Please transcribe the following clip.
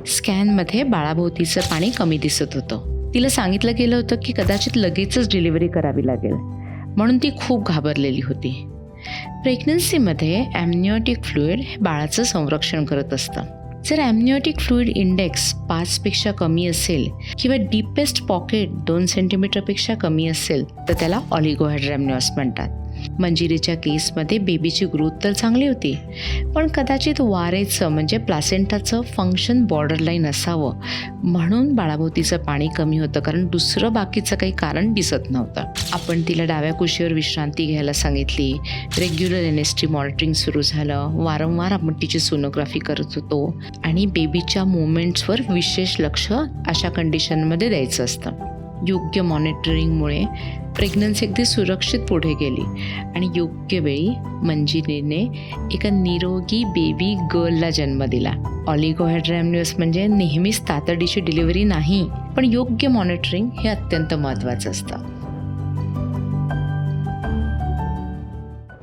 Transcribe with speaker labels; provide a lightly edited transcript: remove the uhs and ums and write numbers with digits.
Speaker 1: स्कॅनमध्ये बाळाभोवतीचं पाणी कमी दिसत होतं. तिला सांगितलं गेलं होतं की कदाचित लगेचच डिलिव्हरी करावी लागेल, म्हणून ती खूप घाबरलेली होती. प्रेग्नन्सीमध्ये ॲम्निओटिक फ्लुइड हे बाळाचं संरक्षण करत असतं. जर ॲम्निओटिक फ्लुइड इंडेक्स 5पेक्षा कमी असेल किंवा डीपेस्ट पॉकेट 2 सेंटीमीटरपेक्षा कमी असेल तर त्याला ऑलिगोहायड्रॅम्निओस म्हणतात. मंजिरीच्या केसमध्ये बेबीची ग्रोथ तर चांगली होती, पण कदाचित वारेचं म्हणजे प्लासेंटाचं फंक्शन बॉर्डरलाईन असावं, म्हणून बाळाभोवतीचं पाणी कमी होतं, कारण दुसरं बाकीचं काही कारण दिसत नव्हतं. आपण तिला डाव्या कुशीवर विश्रांती घ्यायला सांगितली. रेग्युलर NST मॉनिटरिंग सुरू झालं. वारंवार आपण तिची सोनोग्राफी करत होतो आणि बेबीच्या मुवमेंट्सवर विशेष लक्ष अशा कंडिशनमध्ये द्यायचं असतं. योग्य मॉनिटरिंगमुळे प्रेग्नन्सी अगदी सुरक्षित पुढे गेली आणि योग्य वेळी मंजिरीने एका निरोगी बेबी गर्लला जन्म दिला. ऑलिगोहायड्रॅम्निओस म्हणजे नेहमीच तातडीची डिलिव्हरी नाही, पण योग्य मॉनिटरिंग हे अत्यंत महत्त्वाचं असतं.